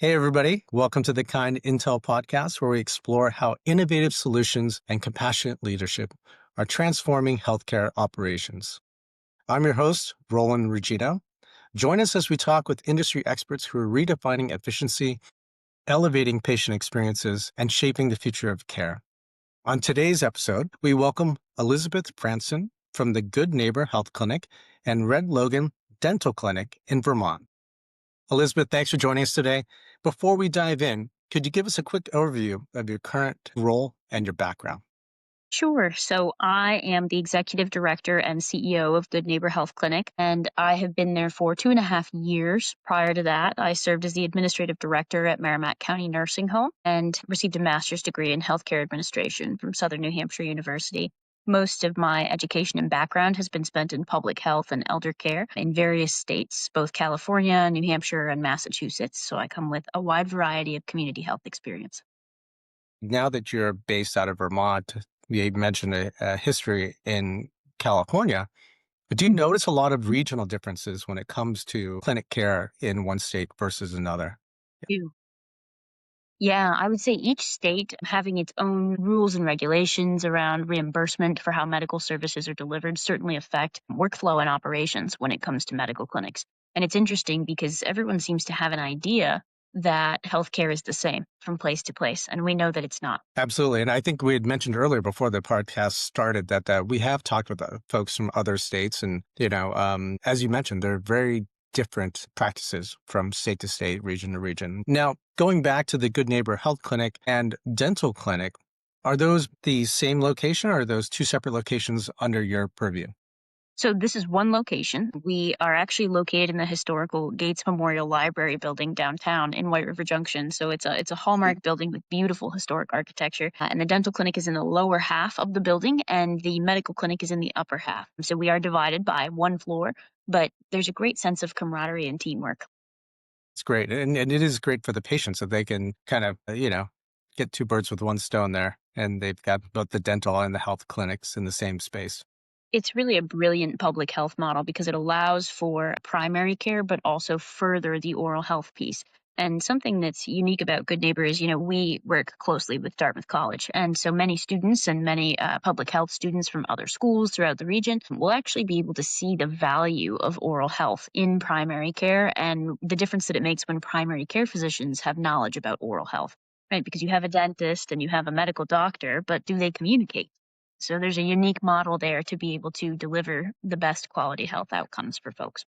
Hey, everybody. Welcome to the Kind Intel podcast, where we explore how innovative solutions and compassionate leadership are transforming healthcare operations. I'm your host, Roland Regino. Join us as we talk with industry experts who are redefining efficiency, elevating patient experiences, and shaping the future of care. On today's episode, we welcome Elizabeth Franson from the Good Neighbor Health Clinic and Red Logan Dental Clinic in Vermont. Elizabeth, thanks for joining us today. Before we dive in, could you give us a quick overview of your current role and your background? Sure. So I am the executive director and CEO of Good Neighbor Health Clinic, and I have been there for 2.5 years. Prior to that, I served as the administrative director at Merrimack County Nursing Home and received a master's degree in healthcare administration from Southern New Hampshire University. Most of my education and background has been spent in public health and elder care in various states, both California, New Hampshire, and Massachusetts. So I come with a wide variety of community health experience. Now that you're based out of Vermont, you mentioned a history in California, but do you notice a lot of regional differences when it comes to clinic care in one state versus another? Yeah, I would say each state having its own rules and regulations around reimbursement for how medical services are delivered certainly affect workflow and operations when it comes to medical clinics. And it's interesting because everyone seems to have an idea that healthcare is the same from place to place, and we know that it's not. Absolutely. And I think we had mentioned earlier before the podcast started that we have talked with folks from other states. And, as you mentioned, they're very different practices from state to state, region to region. Now, going back to the Good Neighbor Health Clinic and Dental Clinic, are those the same location or are those two separate locations under your purview? So this is one location. We are actually located in the historical Gates Memorial Library building downtown in White River Junction. So it's a hallmark building with beautiful historic architecture. And the dental clinic is in the lower half of the building, and the medical clinic is in the upper half. So we are divided by one floor, but there's a great sense of camaraderie and teamwork. It's great. And it is great for the patients that they can kind of, get two birds with one stone there. And they've got both the dental and the health clinics in the same space. It's really a brilliant public health model because it allows for primary care, but also further the oral health piece. And something that's unique about Good Neighbor is, we work closely with Dartmouth College. And so many students and many public health students from other schools throughout the region will actually be able to see the value of oral health in primary care and the difference that it makes when primary care physicians have knowledge about oral health, right? Because you have a dentist and you have a medical doctor, but do they communicate? So there's a unique model there to be able to deliver the best quality health outcomes for folks.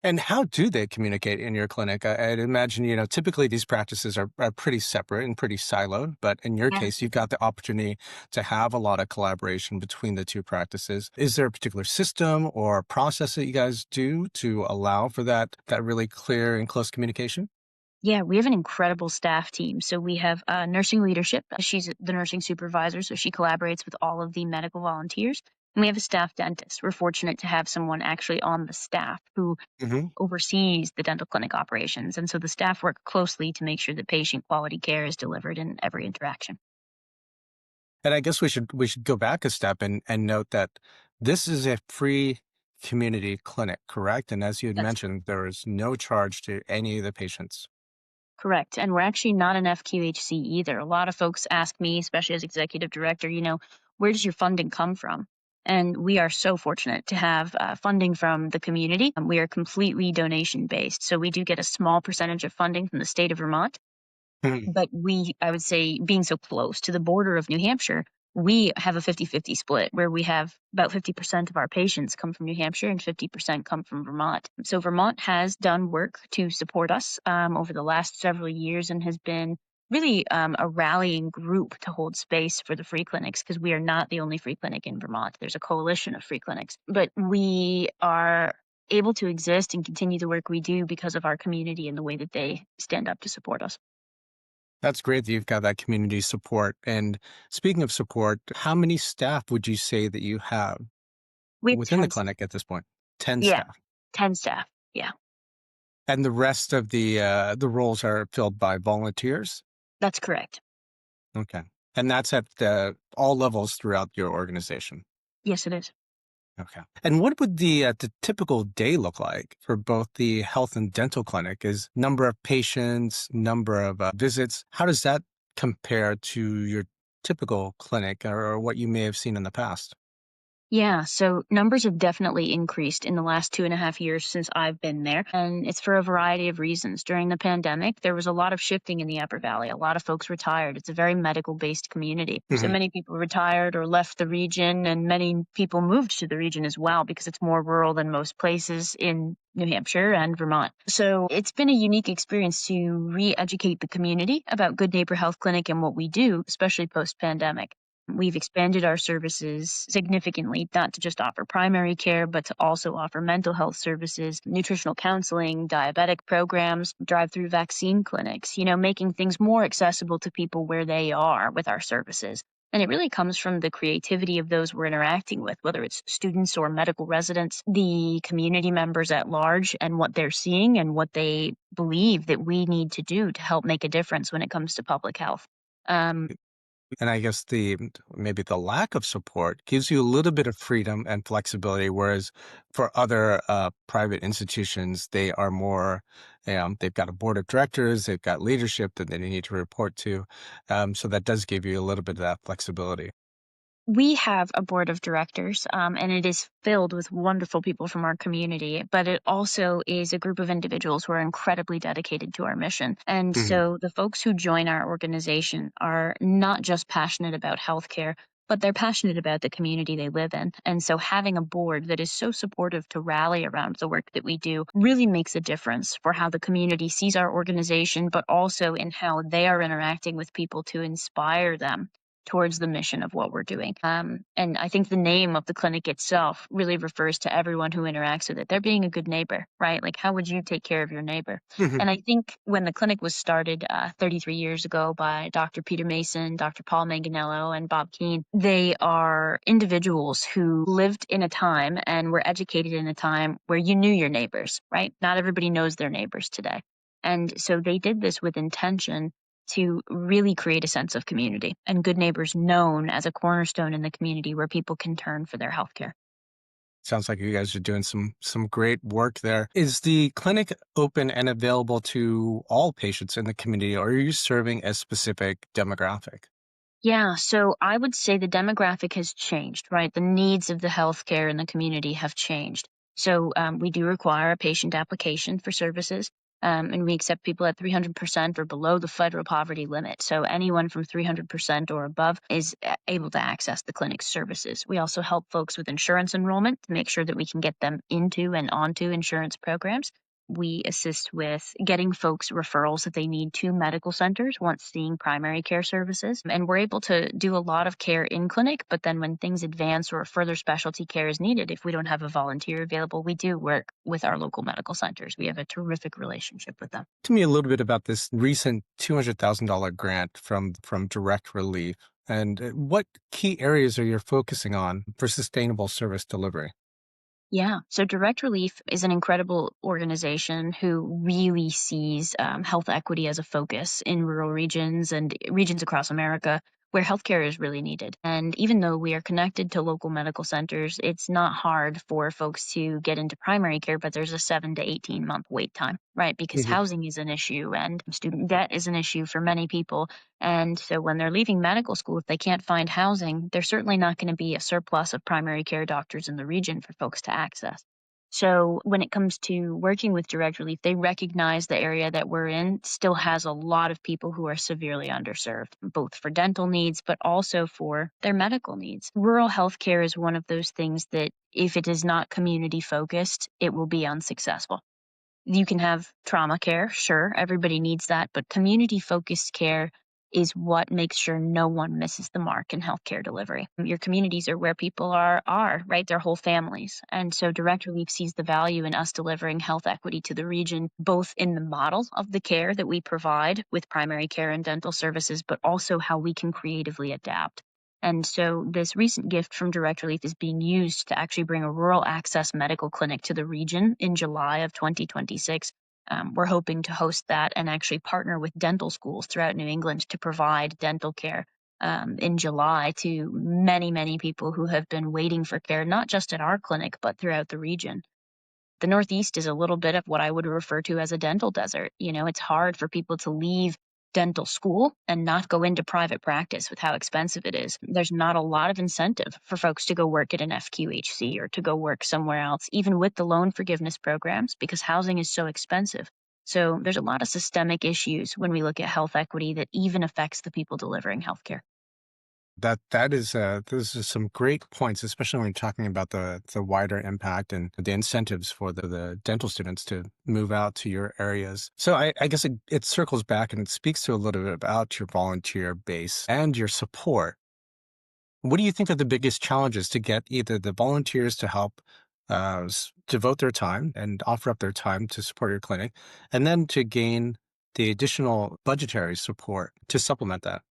And how do they communicate in your clinic? I'd imagine, typically these practices are pretty separate and pretty siloed, but in your Yeah. case, you've got the opportunity to have a lot of collaboration between the two practices. Is there a particular system or process that you guys do to allow for that really clear and close communication? Yeah, we have an incredible staff team. So we have nursing leadership. She's the nursing supervisor, so she collaborates with all of the medical volunteers. And we have a staff dentist. We're fortunate to have someone actually on the staff who Hmm. oversees the dental clinic operations. And so the staff work closely to make sure that patient quality care is delivered in every interaction. And I guess we should go back a step and note that this is a free community clinic, correct? And as you had That's mentioned, there is no charge to any of the patients. correct. And we're actually not an FQHC either. A lot of folks ask me, especially as executive director, where does your funding come from? And we are so fortunate to have funding from the community. We are completely donation based. So we do get a small percentage of funding from the state of Vermont. But I would say, being so close to the border of New Hampshire, we have a 50-50 split where we have about 50% of our patients come from New Hampshire and 50% come from Vermont. So Vermont has done work to support us over the last several years and has been really a rallying group to hold space for the free clinics because we are not the only free clinic in Vermont. There's a coalition of free clinics, but we are able to exist and continue the work we do because of our community and the way that they stand up to support us. That's great that you've got that community support. And speaking of support, how many staff would you say that you have We have within the 10. clinic at this point? 10 Yeah, staff. 10 staff. Yeah, And the rest of the roles are filled by volunteers? that's correct. Okay. And that's at all levels throughout your organization. Yes, it is. Okay. And what would the typical day look like for both the health and dental clinic? Is number of patients, number of visits, how does that compare to your typical clinic or what you may have seen in the past? Yeah, so numbers have definitely increased in the last 2.5 years since I've been there, and it's for a variety of reasons. During the pandemic, there was a lot of shifting in the Upper Valley. A lot of folks retired. It's a very medical based community. So Hmm. many people retired or left the region, and many people moved to the region as well because it's more rural than most places in New Hampshire and Vermont. So it's been a unique experience to re educate the community about Good Neighbor Health Clinic and what we do, especially post pandemic. We've expanded our services significantly, not to just offer primary care, but to also offer mental health services, nutritional counseling, diabetic programs, drive through vaccine clinics, making things more accessible to people where they are with our services. And it really comes from the creativity of those we're interacting with, whether it's students or medical residents, the community members at large, and what they're seeing and what they believe that we need to do to help make a difference when it comes to public health. Um, And I guess the maybe the lack of support gives you a little bit of freedom and flexibility, whereas for other private institutions, they are more, they've got a board of directors, they've got leadership that they need to report to. So that does give you a little bit of that flexibility. We have a board of directors, and it is filled with wonderful people from our community, but it also is a group of individuals who are incredibly dedicated to our mission. And Hmm. so the folks who join our organization are not just passionate about healthcare, but they're passionate about the community they live in. And so having a board that is so supportive to rally around the work that we do really makes a difference for how the community sees our organization, but also in how they are interacting with people to inspire them towards the mission of what we're doing. And I think the name of the clinic itself really refers to everyone who interacts with it. They're being a good neighbor, right? Like, how would you take care of your neighbor? Hmm. And I think when the clinic was started 33 years ago by Dr. Peter Mason, Dr. Paul Manganello, and Bob Keene, they are individuals who lived in a time and were educated in a time where you knew your neighbors, right? Not everybody knows their neighbors today. And so they did this with intention to really create a sense of community and good neighbors known as a cornerstone in the community where people can turn for their healthcare. Sounds like you guys are doing some great work there. Is the clinic open and available to all patients in the community, or are you serving a specific demographic? Yeah, so I would say the demographic has changed, right? The needs of the healthcare in the community have changed. So we do require a patient application for services, and we accept people at 300% or below the federal poverty limit. So anyone from 300% or above is able to access the clinic's services. We also help folks with insurance enrollment to make sure that we can get them into and onto insurance programs. We assist with getting folks referrals that they need to medical centers once seeing primary care services. And we're able to do a lot of care in clinic, but then when things advance or further specialty care is needed, if we don't have a volunteer available, we do work with our local medical centers. We have a terrific relationship with them. To me a little bit about this recent $200,000 grant from Direct Relief, and what key areas are you focusing on for sustainable service delivery? Yeah. So Direct Relief is an incredible organization who really sees health equity as a focus in rural regions and regions across America where healthcare is really needed. And even though we are connected to local medical centers, it's not hard for folks to get into primary care, but there's a 7 to 18 month wait time, right? Because Hmm. housing is an issue and student debt is an issue for many people. And so when they're leaving medical school, if they can't find housing, there's certainly not going to be a surplus of primary care doctors in the region for folks to access. So when it comes to working with Direct Relief, they recognize the area that we're in still has a lot of people who are severely underserved, both for dental needs, but also for their medical needs. Rural healthcare is one of those things that if it is not community focused, it will be unsuccessful. You can have trauma care, sure, everybody needs that, but community focused care is what makes sure no one misses the mark in healthcare delivery. Your communities are where people are, right? Their whole families. And so Direct Relief sees the value in us delivering health equity to the region, both in the model of the care that we provide with primary care and dental services, but also how we can creatively adapt. And so this recent gift from Direct Relief is being used to actually bring a rural access medical clinic to the region in July of 2026. We're hoping to host that and actually partner with dental schools throughout New England to provide dental care in July to many, many people who have been waiting for care, not just at our clinic, but throughout the region. The Northeast is a little bit of what I would refer to as a dental desert. It's hard for people to leave dental school and not go into private practice with how expensive it is. There's not a lot of incentive for folks to go work at an FQHC or to go work somewhere else, even with the loan forgiveness programs, because housing is so expensive. So there's a lot of systemic issues when we look at health equity that even affects the people delivering healthcare. That is those are some great points, especially when you're talking about the wider impact and the incentives for the dental students to move out to your areas. So I guess it circles back and it speaks to a little bit about your volunteer base and your support. What do you think are the biggest challenges to get either the volunteers to help devote their time and offer up their time to support your clinic, and then to gain the additional budgetary support to supplement that?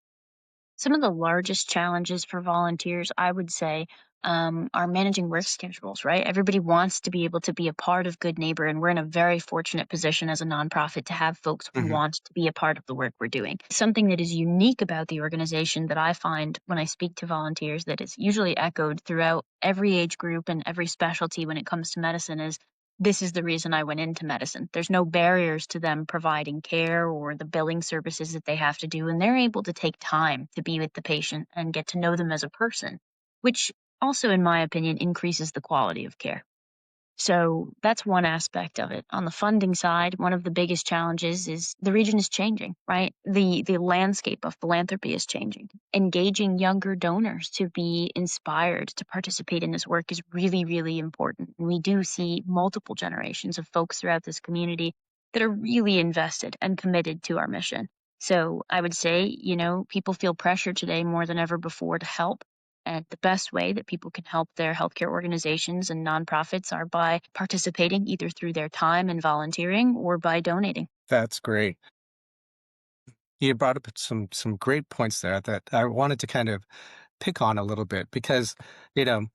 Some of the largest challenges for volunteers, I would say, are managing work schedules, right? Everybody wants to be able to be a part of Good Neighbor, and we're in a very fortunate position as a nonprofit to have folks Hmm. want to be a part of the work we're doing. Something that is unique about the organization that I find when I speak to volunteers that is usually echoed throughout every age group and every specialty when it comes to medicine is this is the reason I went into medicine. There's no barriers to them providing care or the billing services that they have to do, and they're able to take time to be with the patient and get to know them as a person, which also, in my opinion, increases the quality of care. So that's one aspect of it. On the funding side, one of the biggest challenges is the region is changing, right? The landscape of philanthropy is changing. Engaging younger donors to be inspired to participate in this work is really, really important. And we do see multiple generations of folks throughout this community that are really invested and committed to our mission. So I would say, people feel pressure today more than ever before to help. And the best way that people can help their healthcare organizations and nonprofits are by participating either through their time and volunteering or by donating. That's great. You brought up some great points there that I wanted to kind of pick on a little bit because, you know,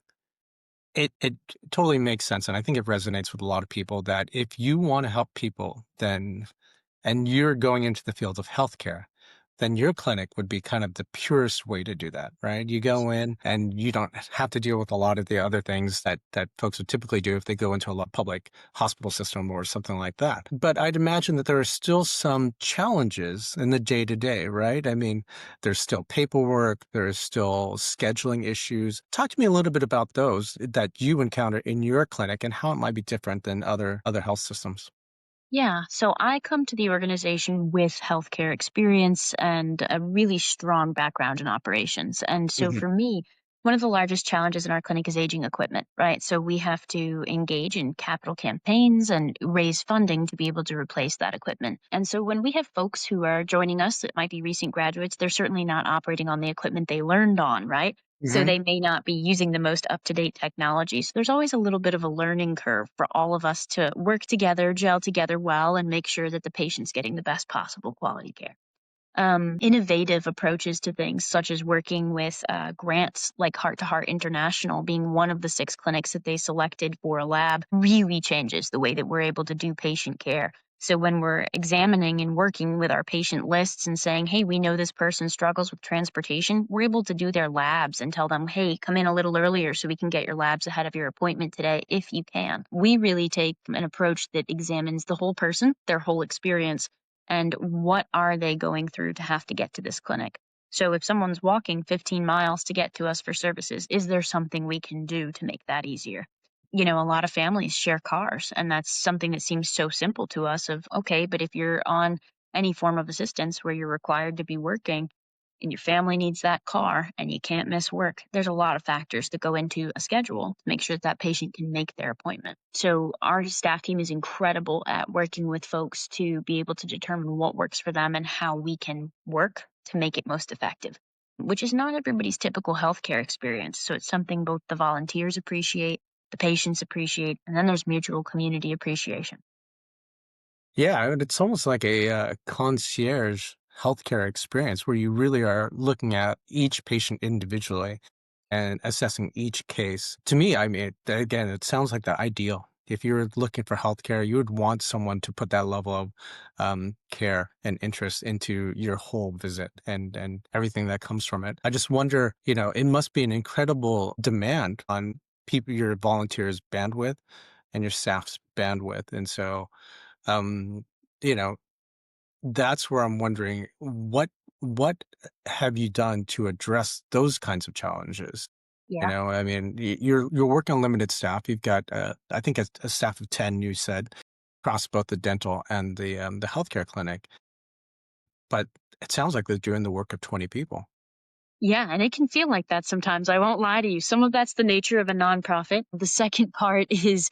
it totally makes sense, and I think it resonates with a lot of people that if you want to help people, then and you're going into the field of healthcare, then your clinic would be kind of the purest way to do that, right? You go in and you don't have to deal with a lot of the other things that folks would typically do if they go into a public hospital system or something like that. But I'd imagine that there are still some challenges in the day to day, right? I mean, there's still paperwork, there's still scheduling issues. Talk to me a little bit about those that you encounter in your clinic and how it might be different than other health systems. Yeah, so I come to the organization with healthcare experience and a really strong background in operations. And so Hmm. for me, one of the largest challenges in our clinic is aging equipment, right? So we have to engage in capital campaigns and raise funding to be able to replace that equipment. And so when we have folks who are joining us that might be recent graduates, they're certainly not operating on the equipment they learned on, right? So Hmm. they may not be using the most up-to-date technology. So there's always a little bit of a learning curve for all of us to work together, gel together well, and make sure that the patient's getting the best possible quality care. Innovative approaches to things, such as working with grants like Heart to Heart International, being one of the 6 clinics that they selected for a lab, really changes the way that we're able to do patient care. So when we're examining and working with our patient lists and saying, hey, we know this person struggles with transportation, we're able to do their labs and tell them, hey, come in a little earlier so we can get your labs ahead of your appointment today if you can. We really take an approach that examines the whole person, their whole experience, and what are they going through to have to get to this clinic. So if someone's walking 15 miles to get to us for services, is there something we can do to make that easier? A lot of families share cars, and that's something that seems so simple to us of, okay, but if you're on any form of assistance where you're required to be working, and your family needs that car and you can't miss work, there's a lot of factors that go into a schedule to make sure that that patient can make their appointment. So our staff team is incredible at working with folks to be able to determine what works for them and how we can work to make it most effective, which is not everybody's typical healthcare experience. So it's something both the volunteers appreciate, the patients appreciate, and then there's mutual community appreciation. Yeah, and it's almost like a concierge healthcare experience where you really are looking at each patient individually and assessing each case. To me, I mean, again, it sounds like the ideal If you're looking for healthcare, you would want someone to put that level of care and interest into your whole visit and everything that comes from it. I just wonder, it must be an incredible demand on people, your volunteers' bandwidth and your staff's bandwidth. And so, um, you know, that's where I'm wondering what have you done to address those kinds of challenges? Yeah. I mean, you're working on limited staff. You've got, I think, a staff of 10. You said across both the dental and the healthcare clinic, but it sounds like they're doing the work of 20 people. Yeah, and it can feel like that sometimes. I won't lie to you. Some of that's the nature of a nonprofit. The second part is,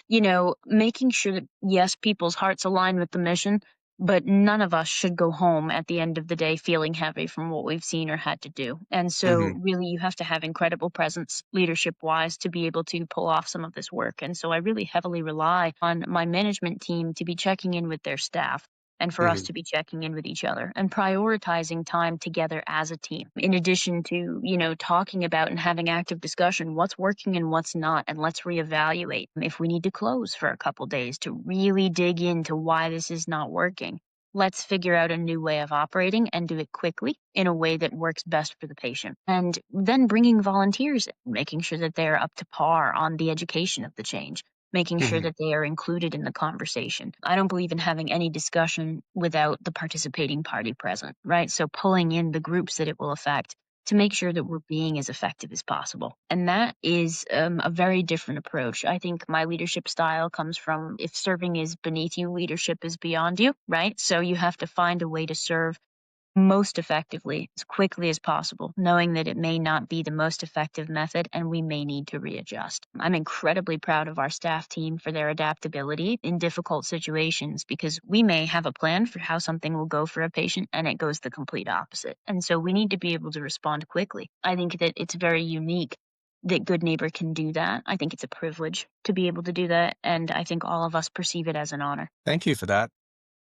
making sure that, yes, people's hearts align with the mission, but none of us should go home at the end of the day feeling heavy from what we've seen or had to do. And so, Hmm. really, you have to have incredible presence, leadership wise, to be able to pull off some of this work. And so, I really heavily rely on my management team to be checking in with their staff and for us Hmm. to be checking in with each other and prioritizing time together as a team. In addition to, talking about and having active discussion, what's working and what's not, and let's reevaluate if we need to close for a couple days to really dig into why this is not working. Let's figure out a new way of operating and do it quickly in a way that works best for the patient. And then bringing volunteers in, making sure that they're up to par on the education of the change, making sure Hmm. that they are included in the conversation. I don't believe in having any discussion without the participating party present, right? So pulling in the groups that it will affect to make sure that we're being as effective as possible. And that is a very different approach. I think my leadership style comes from if serving is beneath you, leadership is beyond you, right? So you have to find a way to serve most effectively as quickly as possible, knowing that it may not be the most effective method and we may need to readjust. I'm incredibly proud of our staff team for their adaptability in difficult situations because we may have a plan for how something will go for a patient and it goes the complete opposite. And so we need to be able to respond quickly. I think that it's very unique that Good Neighbor can do that. I think it's a privilege to be able to do that. And I think all of us perceive it as an honor. Thank you for that.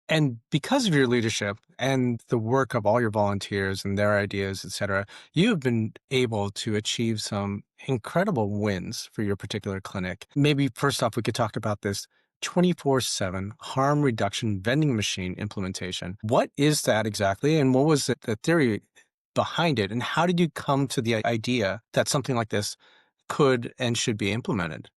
And because of your leadership and the work of all your volunteers and their ideas, et cetera, you have been able to achieve some incredible wins for your particular clinic. Maybe first off, we could talk about this 24/7 harm reduction vending machine implementation. What is that exactly? And what was the theory behind it? And how did you come to the idea that something like this could and should be implemented?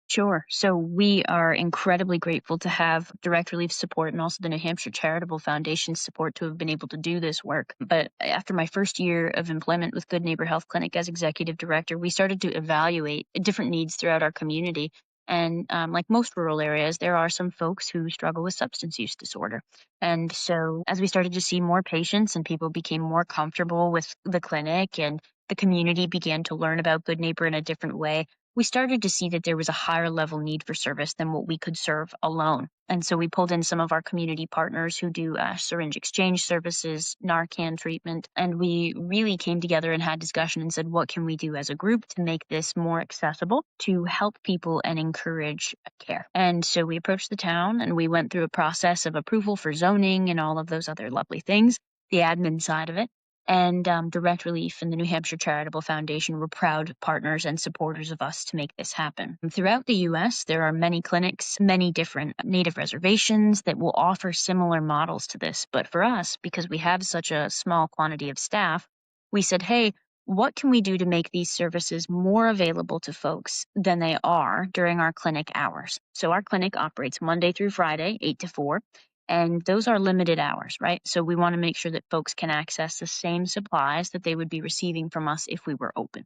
Sure. So we are incredibly grateful to have Direct Relief support and also the New Hampshire Charitable Foundation support to have been able to do this work. But after my first year of employment with Good Neighbor Health Clinic as executive director, we started to evaluate different needs throughout our community. And like most rural areas, there are some folks who struggle with substance use disorder. And so as we started to see more patients and people became more comfortable with the clinic and the community began to learn about Good Neighbor in a different way, we started to see that there was a higher level need for service than what we could serve alone. And so we pulled in some of our community partners who do syringe exchange services, Narcan treatment, and we really came together and had discussion and said, what can we do as a group to make this more accessible to help people and encourage care? And so we approached the town and we went through a process of approval for zoning and all of those other lovely things, the admin side of it. And Direct Relief and the New Hampshire Charitable Foundation were proud partners and supporters of us to make this happen. And throughout the U.S., there are many clinics, many different native reservations that will offer similar models to this. But for us, because we have such a small quantity of staff, we said, hey, what can we do to make these services more available to folks than they are during our clinic hours? So our clinic operates Monday through Friday, 8 to 4. And those are limited hours, right? So we want to make sure that folks can access the same supplies that they would be receiving from us if we were open.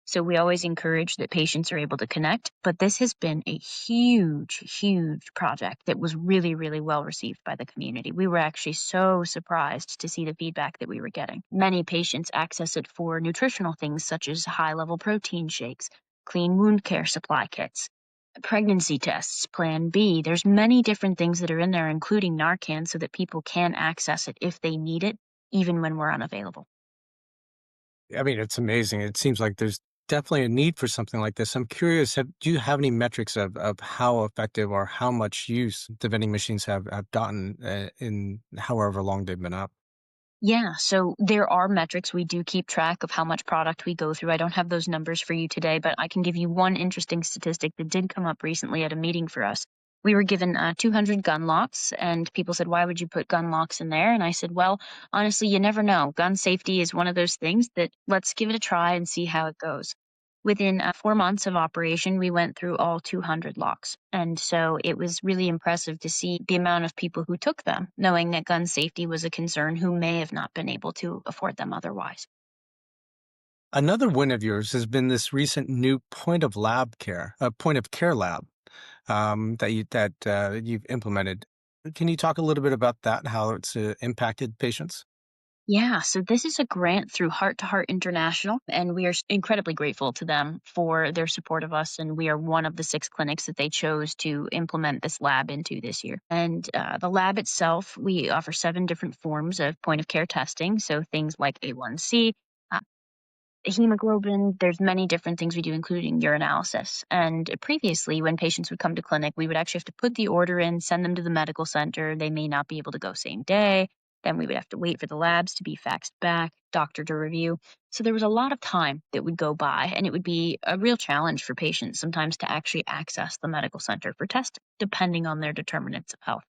So we always encourage that patients are able to connect, but this has been a huge, huge project that was really, really well received by the community. We were actually so surprised to see the feedback that we were getting. Many patients access it for nutritional things such as high-level protein shakes, clean wound care supply kits, pregnancy tests, Plan B. There's many different things that are in there, including Narcan, so that people can access it if they need it, even when we're unavailable. I mean, it's amazing. It seems like there's definitely a need for something like this. I'm curious, do you have any metrics of how effective or how much use the vending machines have gotten in however long they've been up? Yeah, so there are metrics. We do keep track of how much product we go through. I don't have those numbers for you today, but I can give you one interesting statistic that did come up recently at a meeting for us. We were given 200 gun locks, and people said, "Why would you put gun locks in there?" And I said, "Well, honestly, you never know. Gun safety is one of those things that let's give it a try and see how it goes." Within 4 months of operation, we went through all 200 locks. And so it was really impressive to see the amount of people who took them, knowing that gun safety was a concern who may have not been able to afford them otherwise. Another win of yours has been this recent new point of care lab that you've implemented. Can you talk a little bit about that, how it's impacted patients? Yeah, so this is a grant through Heart to Heart International, and we are incredibly grateful to them for their support of us. And we are one of the 6 clinics that they chose to implement this lab into this year. And the lab itself, we offer 7 different forms of point of care testing. So things like A1C, hemoglobin, there's many different things we do, including urinalysis. And previously, when patients would come to clinic, we would actually have to put the order in, send them to the medical center. They may not be able to go same day. Then we would have to wait for the labs to be faxed back, doctor to review. So there was a lot of time that would go by, and it would be a real challenge for patients sometimes to actually access the medical center for testing, depending on their determinants of health.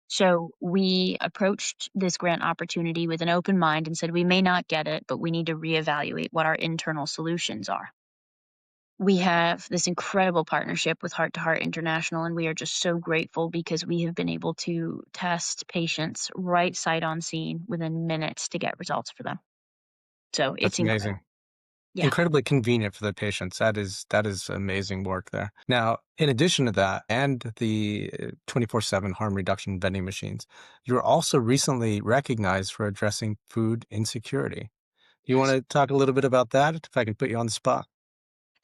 So we approached this grant opportunity with an open mind and said, we may not get it, but we need to reevaluate what our internal solutions are. We have this incredible partnership with Heart to Heart International, and we are just so grateful because we have been able to test patients right sight on scene within minutes to get results for them. So That's it's incredible. amazing. Yeah. Incredibly convenient for the patients. That is amazing work there. Now, in addition to that and the 24/7 harm reduction vending machines, you were also recently recognized for addressing food insecurity. You Yes. wanna talk a little bit about that, if I can put you on the spot?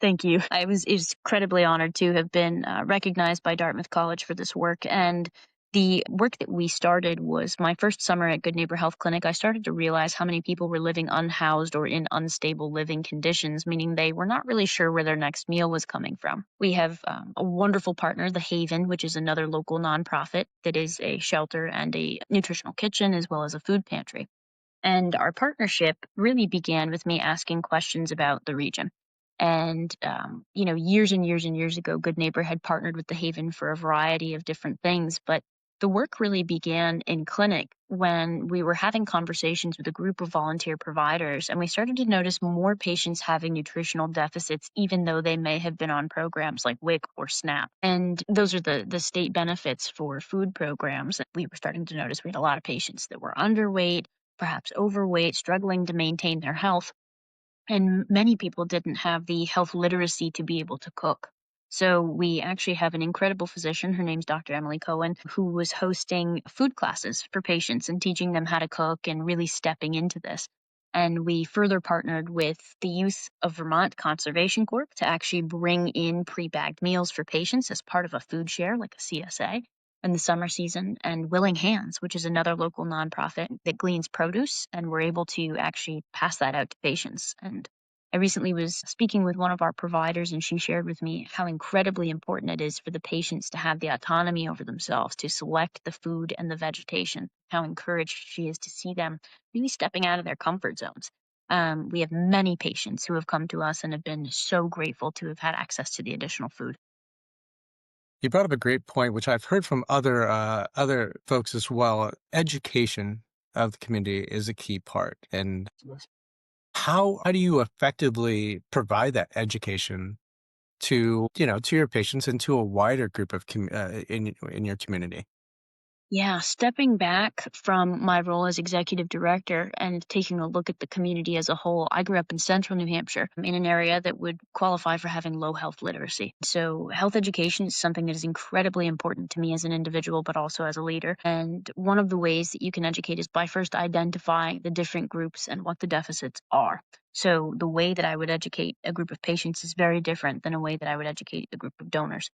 Thank you. I was incredibly honored to have been recognized by Dartmouth College for this work. And the work that we started was my first summer at Good Neighbor Health Clinic. I started to realize how many people were living unhoused or in unstable living conditions, meaning they were not really sure where their next meal was coming from. We have a wonderful partner, The Haven, which is another local nonprofit that is a shelter and a nutritional kitchen as well as a food pantry. And our partnership really began with me asking questions about the region. And, years and years and years ago, Good Neighbor had partnered with the Haven for a variety of different things. But the work really began in clinic when we were having conversations with a group of volunteer providers. And we started to notice more patients having nutritional deficits, even though they may have been on programs like WIC or SNAP. And those are the state benefits for food programs. We were starting to notice we had a lot of patients that were underweight, perhaps overweight, struggling to maintain their health. And many people didn't have the health literacy to be able to cook. So we actually have an incredible physician. Her name's Dr. Emily Cohen, who was hosting food classes for patients and teaching them how to cook and really stepping into this. And we further partnered with the Youth of Vermont Conservation Corp to actually bring in pre-bagged meals for patients as part of a food share, like a CSA, in the summer season, and Willing Hands, which is another local nonprofit that gleans produce, and we're able to actually pass that out to patients. And I recently was speaking with one of our providers, and she shared with me how incredibly important it is for the patients to have the autonomy over themselves to select the food and the vegetation, how encouraged she is to see them really stepping out of their comfort zones. We have many patients who have come to us and have been so grateful to have had access to the additional food. You brought up a great point, which I've heard from other folks as well. Education of the community is a key part, and how do you effectively provide that education to your patients and to a wider group of in your community? Yeah, stepping back from my role as executive director and taking a look at the community as a whole, I grew up in central New Hampshire in an area that would qualify for having low health literacy. So, health education is something that is incredibly important to me as an individual, but also as a leader. And one of the ways that you can educate is by first identifying the different groups and what the deficits are. So, the way that I would educate a group of patients is very different than a way that I would educate a group of donors,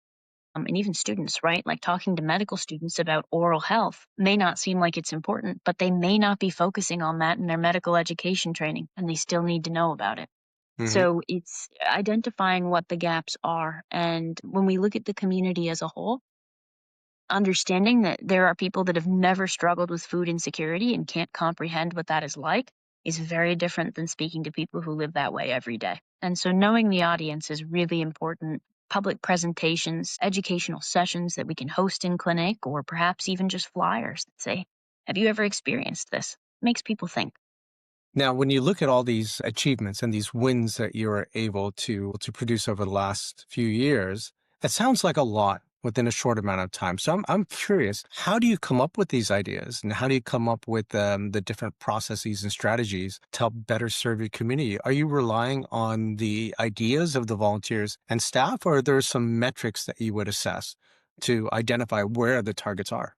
and even students, right? Like talking to medical students about oral health may not seem like it's important, but they may not be focusing on that in their medical education training, and they still need to know about it. Hmm. So it's identifying what the gaps are. And when we look at the community as a whole, understanding that there are people that have never struggled with food insecurity and can't comprehend what that is like is very different than speaking to people who live that way every day. And so knowing the audience is really important. Public presentations, educational sessions that we can host in clinic, or perhaps even just flyers that say, have you ever experienced this? Makes people think. Now, when you look at all these achievements and these wins that you were able to produce over the last few years, it sounds like a lot within a short amount of time. So I'm curious, how do you come up with these ideas, and how do you come up with the different processes and strategies to help better serve your community? Are you relying on the ideas of the volunteers and staff, or are there some metrics that you would assess to identify where the targets are?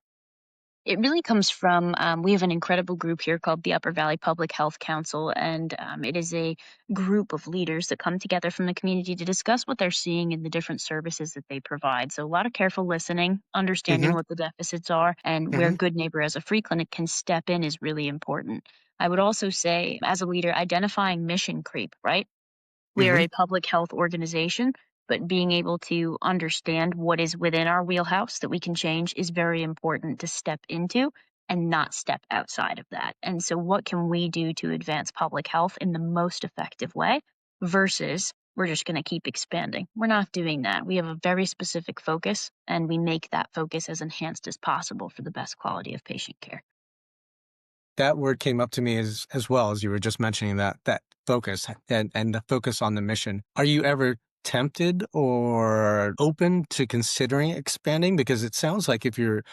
It really comes from, we have an incredible group here called the Upper Valley Public Health Council, and it is a group of leaders that come together from the community to discuss what they're seeing in the different services that they provide. So, a lot of careful listening, understanding Hmm. what the deficits are, and where Hmm. Good Neighbor as a free clinic can step in is really important. I would also say, as a leader, identifying mission creep, right? We are Hmm. a public health organization, but being able to understand what is within our wheelhouse that we can change is very important to step into and not step outside of that. And so, what can we do to advance public health in the most effective way versus we're just going to keep expanding? We're not doing that. We have a very specific focus, and we make that focus as enhanced as possible for the best quality of patient care. That word came up to me as well as you were just mentioning that focus and the focus on the mission. Are you ever tempted or open to considering expanding? Because it sounds like if you're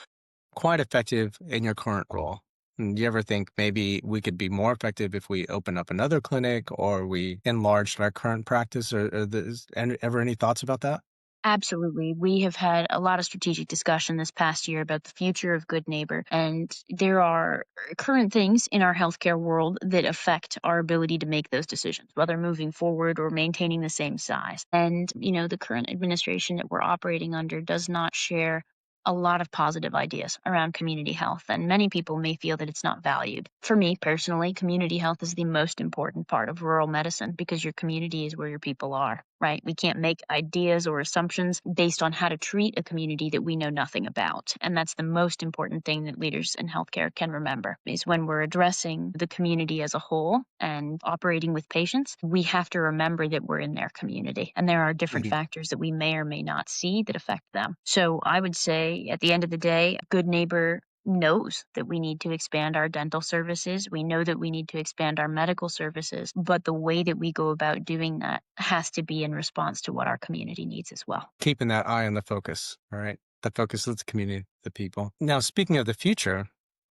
quite effective in your current role, do you ever think maybe we could be more effective if we open up another clinic or we enlarged our current practice? Or there's ever any thoughts about that? Absolutely. We have had a lot of strategic discussion this past year about the future of Good Neighbor. And there are current things in our healthcare world that affect our ability to make those decisions, whether moving forward or maintaining the same size. And, the current administration that we're operating under does not share a lot of positive ideas around community health. And many people may feel that it's not valued. For me personally, community health is the most important part of rural medicine because your community is where your people are, right? We can't make ideas or assumptions based on how to treat a community that we know nothing about. And that's the most important thing that leaders in healthcare can remember is when we're addressing the community as a whole and operating with patients, we have to remember that we're in their community. And there are different Mhm. factors that we may or may not see that affect them. So I would say at the end of the day, Good Neighbor knows that we need to expand our dental services. We know that we need to expand our medical services, but the way that we go about doing that has to be in response to what our community needs as well. Keeping that eye on the focus, all right? The focus is the community, the people. Now, speaking of the future,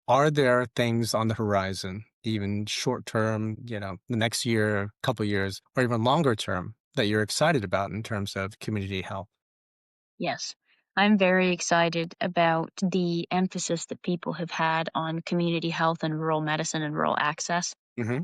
are there things on the horizon, even short term, the next year, couple years, or even longer term that you're excited about in terms of community health? Yes. I'm very excited about the emphasis that people have had on community health and rural medicine and rural access. Hmm.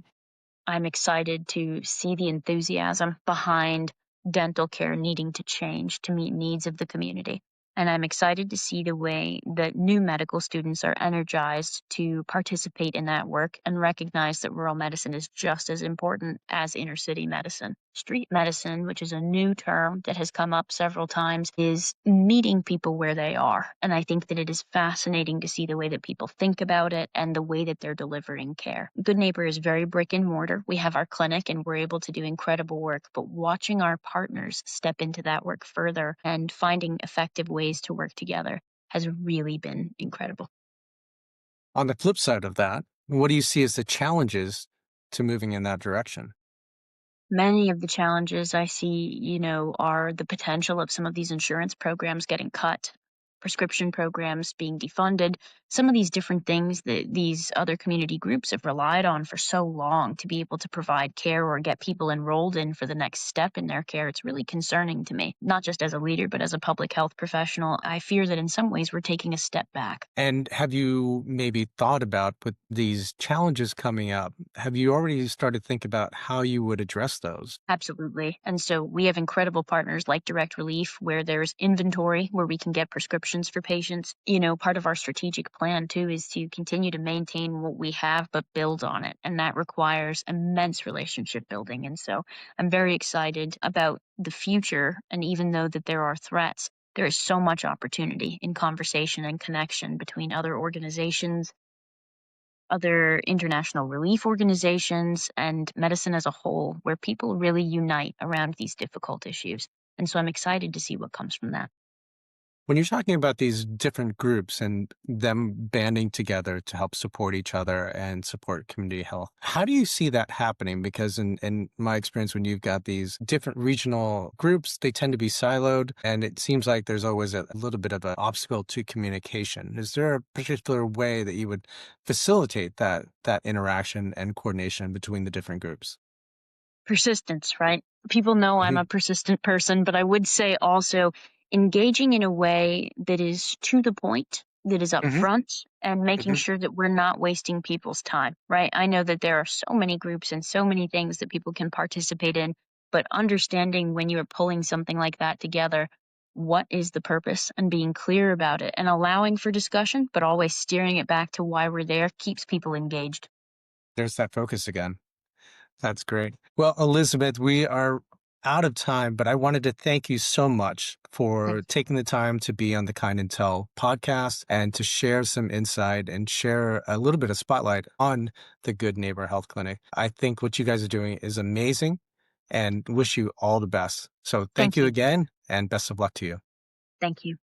I'm excited to see the enthusiasm behind dental care needing to change to meet needs of the community. And I'm excited to see the way that new medical students are energized to participate in that work and recognize that rural medicine is just as important as inner city medicine. Street medicine, which is a new term that has come up several times, is meeting people where they are. And I think that it is fascinating to see the way that people think about it and the way that they're delivering care. Good Neighbor is very brick and mortar. We have our clinic and we're able to do incredible work, but watching our partners step into that work further and finding effective ways to work together has really been incredible. On the flip side of that, what do you see as the challenges to moving in that direction? Many of the challenges I see, are the potential of some of these insurance programs getting cut, prescription programs being defunded, some of these different things that these other community groups have relied on for so long to be able to provide care or get people enrolled in for the next step in their care. It's really concerning to me, not just as a leader, but as a public health professional. I fear that in some ways we're taking a step back. And have you maybe thought about with these challenges coming up, have you already started to think about how you would address those? Absolutely. And so we have incredible partners like Direct Relief, where there's inventory where we can get prescriptions for patients. Part of our strategic plan too is to continue to maintain what we have, but build on it. And that requires immense relationship building. And so I'm very excited about the future. And even though that there are threats, there is so much opportunity in conversation and connection between other organizations, other international relief organizations, and medicine as a whole, where people really unite around these difficult issues. And so I'm excited to see what comes from that. When you're talking about these different groups and them banding together to help support each other and support community health, how do you see that happening? Because in my experience, when you've got these different regional groups, they tend to be siloed, and it seems like there's always a little bit of an obstacle to communication. Is there a particular way that you would facilitate that interaction and coordination between the different groups? Persistence, right? People know I'm Hmm. a persistent person, but I would say also engaging in a way that is to the point, that is Hmm. upfront, and making Hmm. sure that we're not wasting people's time, right? I know that there are so many groups and so many things that people can participate in, but understanding when you are pulling something like that together, what is the purpose and being clear about it and allowing for discussion, but always steering it back to why we're there keeps people engaged. There's that focus again. That's great. Well, Elizabeth, we are out of time, but I wanted to thank you so much for taking the time to be on the Kind and Tell podcast and to share some insight and share a little bit of spotlight on the Good Neighbor Health Clinic. I think what you guys are doing is amazing and wish you all the best. So thank Thank you you. again and best of luck to you. Thank you.